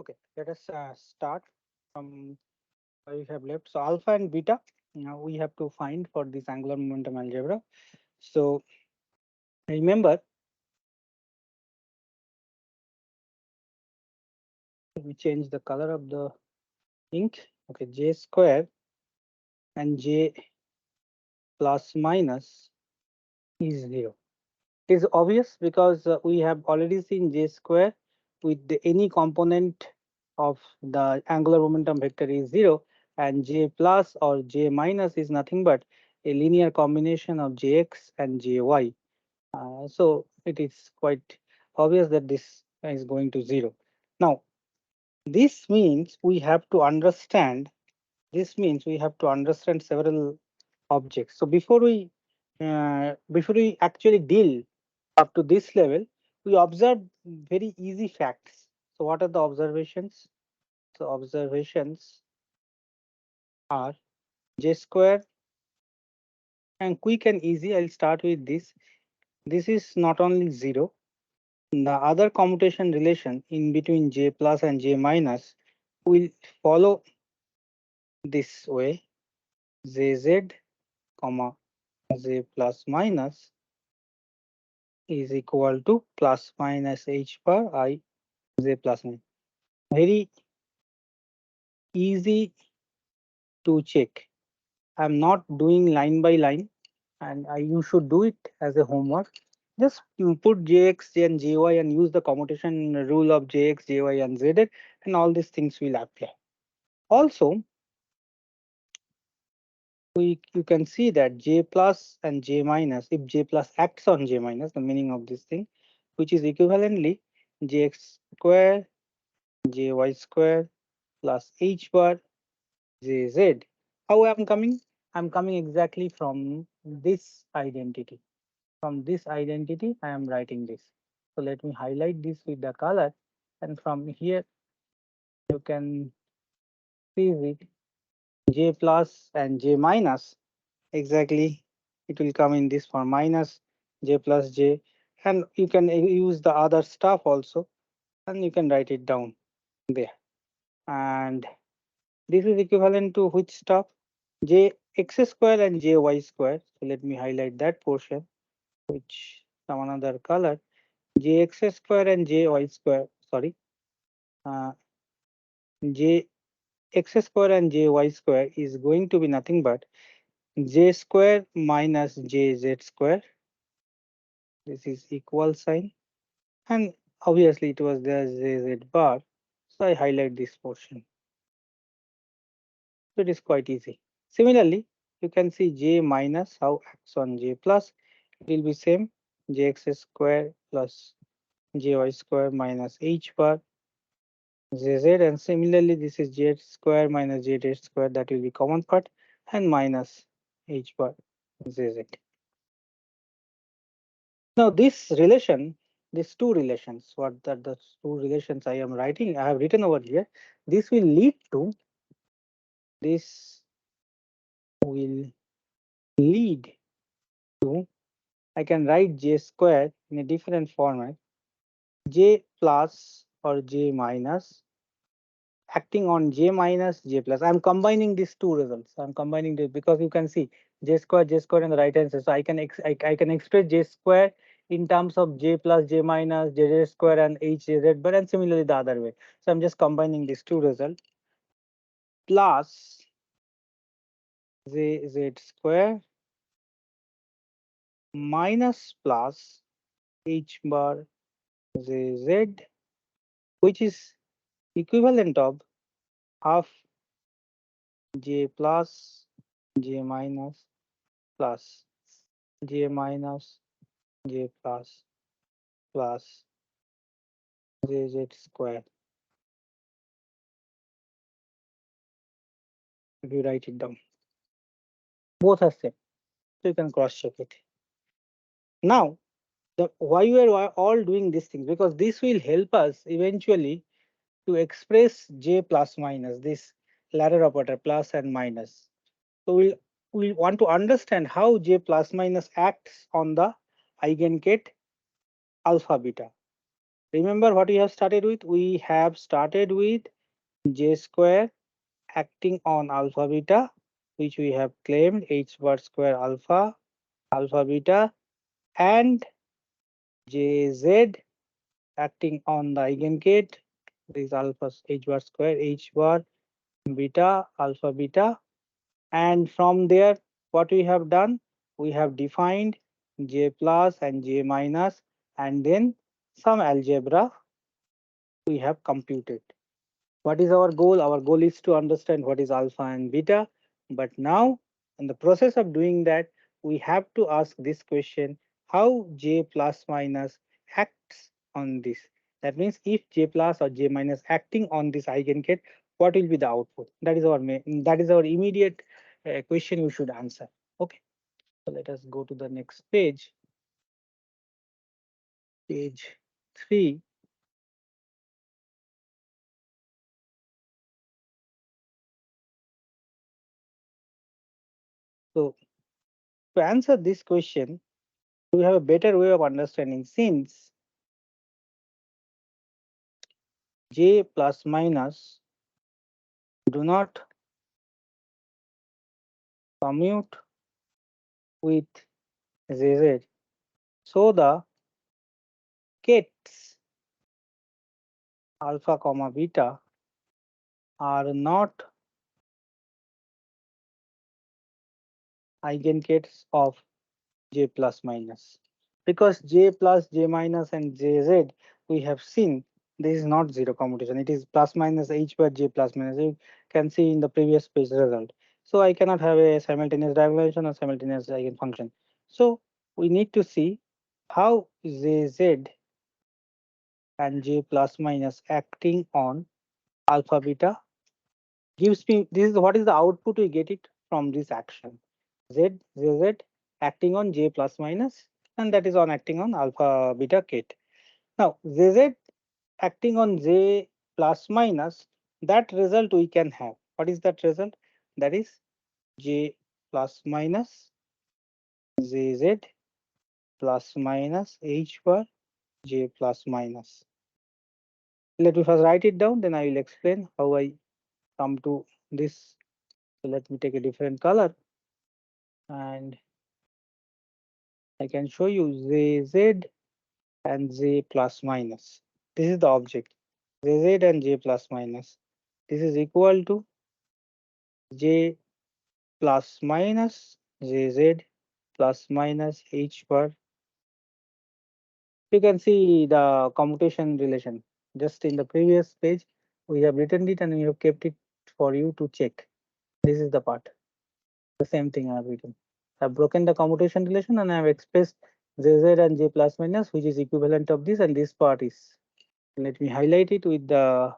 Okay, let us start from where we have left. So alpha and beta, now we have to find for this angular momentum algebra. So remember, we change the color of the ink. Okay, j square and j plus minus is 0. It is obvious because we have already seen j square with any component of the angular momentum vector is 0, and j plus or j minus is nothing but a linear combination of jx and jy. So it is quite obvious that this is going to 0. Now, this means we have to understand. This means we have to understand several objects. So before we actually deal up to this level, we observe very easy facts. So what are the observations? So observations are j square, and quick and easy. I'll start with this. This is not only 0. The other commutation relation in between j plus and j minus will follow this way: jz, comma j plus minus is equal to plus minus h bar I j plus minus. Very easy to check. I'm not doing line by line, and you should do it as a homework. Just you put jx and jy and use the commutation rule of jx, jy, and z, and all these things will apply. Also, you can see that j plus and j minus, if j plus acts on j minus, the meaning of this thing, which is equivalently jx square, jy square plus h bar jz. How I'm coming? I'm coming exactly from this identity. From this identity, I am writing this. So let me highlight this with the color, and from here you can see it j plus and j minus. Exactly, it will come in this form: minus j plus j, and you can use the other stuff also, and you can write it down there. And this is equivalent to which stuff? J x square and j y square. So let me highlight that portion, which some another color. J x square and j y square. Sorry, uh, j x square and j y square is going to be nothing but j square minus j z square. This is equal sign, and obviously it was there z bar, so I highlight this portion. So it is quite easy. Similarly, you can see j minus how acts on j plus. It will be same: jx square plus jy square minus h bar zz, and similarly this is j square minus j square, that will be common part, and minus h bar zz. Now this relation, these two relations, what that the two relations I am writing, I have written over here. This will lead to this will lead to, I can write j square in a different format: j plus or j minus acting on j minus j plus. I'm combining these two results. I'm combining this because you can see j square on the right hand side. So I can express j square in terms of j plus j minus j square and h z, but and similarly the other way. So I'm just combining these two results: plus j z square minus plus h bar j z, which is equivalent of half j plus j minus plus j minus j plus jz square. If you write it down, both are same, so you can cross check it. Now, the why we are all doing these things, because this will help us eventually to express j plus minus, this ladder operator plus and minus. So we want to understand how j plus minus acts on the eigenkette alpha beta. Remember what we have started with? We have started with j square acting on alpha beta, which we have claimed h bar square alpha beta, and jz acting on the eigengate, this alpha h bar square h bar beta alpha beta. And from there, what we have done, we have defined j plus and j minus, and then some algebra we have computed. What is our goal? Our goal is to understand what is alpha and beta. But now, in the process of doing that, we have to ask this question, how j plus minus acts on this. That means if j plus or j minus acting on this eigengate, what will be the output? That is our immediate question we should answer. Okay, so let us go to the next page, page 3. So to answer this question, we have a better way of understanding, since j plus minus do not commute with zz. So the gates alpha comma beta are not eigengates of j plus minus, because j plus j minus and jz we have seen this is not zero commutation, it is plus minus h bar j plus minus. You can see in the previous page result. So I cannot have a simultaneous diagonalization or simultaneous eigenfunction. So we need to see how zz and j plus minus acting on alpha beta gives me, this is what is the output we get it from this action, zz acting on j plus minus, and that is on acting on alpha beta gate. Now zz acting on j plus minus, that result we can have. What is that result? That is j plus minus zz plus minus h bar j plus minus. Let me first write it down, then I will explain how I come to this. So let me take a different color and I can show you z and z plus minus. This is the object, z and j plus minus. This is equal to j plus minus zz plus minus h bar. You can see the commutation relation. Just in the previous page, we have written it and we have kept it for you to check. This is the part. The same thing I have written. I've broken the commutation relation and I have expressed zz and j plus minus, which is equivalent of this, and this part is. Let me highlight it with the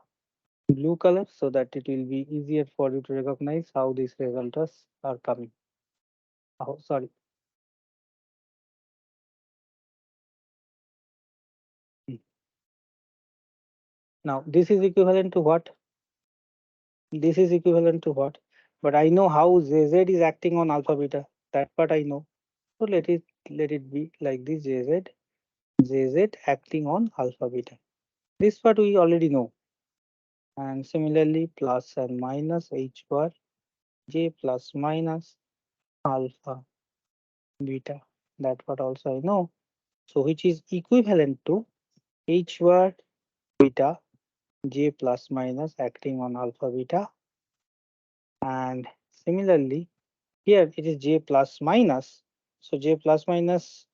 blue color so that it will be easier for you to recognize how these results are coming. Oh, sorry. Hmm. Now this is equivalent to what? This is equivalent to what? But I know how zz is acting on alpha beta. That part I know. So let it be like this, zz acting on alpha beta. This part we already know. And similarly plus and minus h bar j plus minus alpha beta. That part also I know. So which is equivalent to h bar beta j plus minus acting on alpha beta, and similarly here it is j plus minus, so j plus minus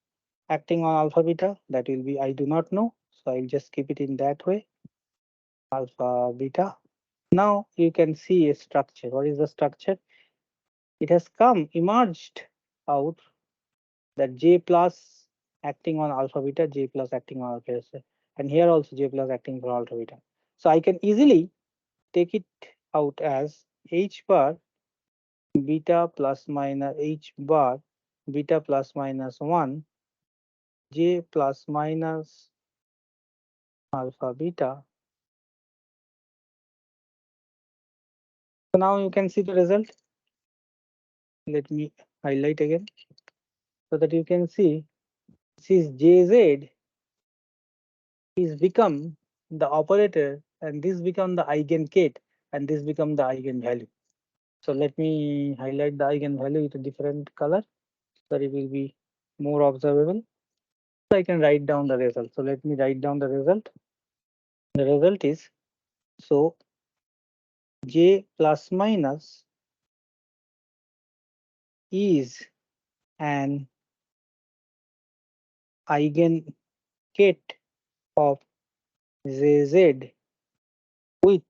acting on alpha beta, that will be I do not know, so I'll just keep it in that way, alpha beta. Now you can see a structure. What is the structure? It has come emerged out that j plus acting on alpha beta, j plus acting on alpha beta, and here also j plus acting for alpha beta. So I can easily take it out as h bar beta plus minus h bar beta plus minus 1 j plus minus alpha beta. So now you can see the result. Let me highlight again so that you can see this is jz is become the operator, and this become the eigenkate, and this become the eigenvalue. So let me highlight the eigenvalue with a different color so that it will be more observable. So I can write down the result. So let me write down the result. The result is, so j plus minus is an eigenkate of Jz with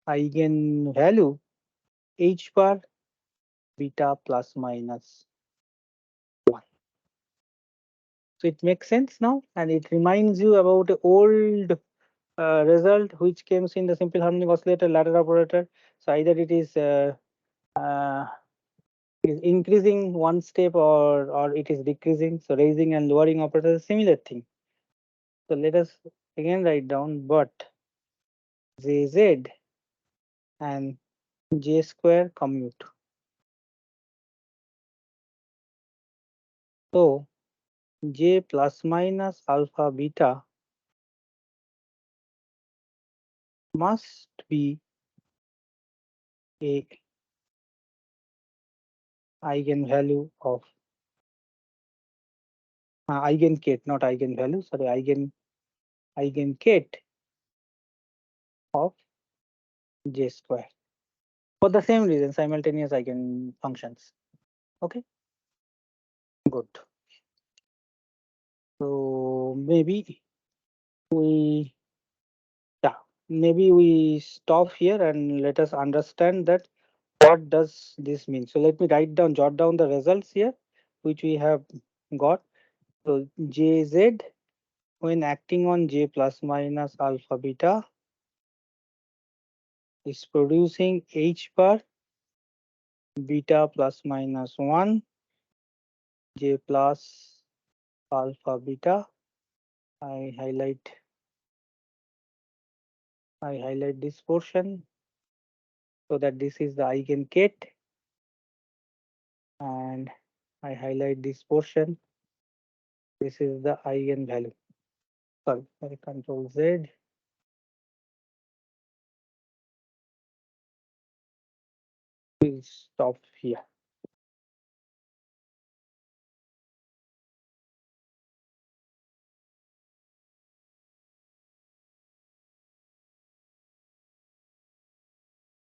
eigenvalue h bar beta plus minus 1. So it makes sense now, and it reminds you about the old result which comes in the simple harmonic oscillator ladder operator. So either it uh, is increasing one step, or it is decreasing. So raising and lowering operator is a similar thing. So let us again write down, but Jz and j square commute. So j plus minus alpha beta must be a eigenvalue of eigenkate, not eigenvalue, sorry, eigenkate of j square. For the same reason, simultaneous eigenfunctions. Okay, good. So we yeah, maybe we stop here and let us understand that what does this mean. So let me jot down the results here, which we have got. So Jz when acting on J plus minus alpha beta is producing H bar beta plus minus 1 J plus alpha beta. I highlight I highlight this portion so that this is the eigenkate, and I highlight this portion. This is the eigenvalue. Sorry, I control Z. We'll stop here.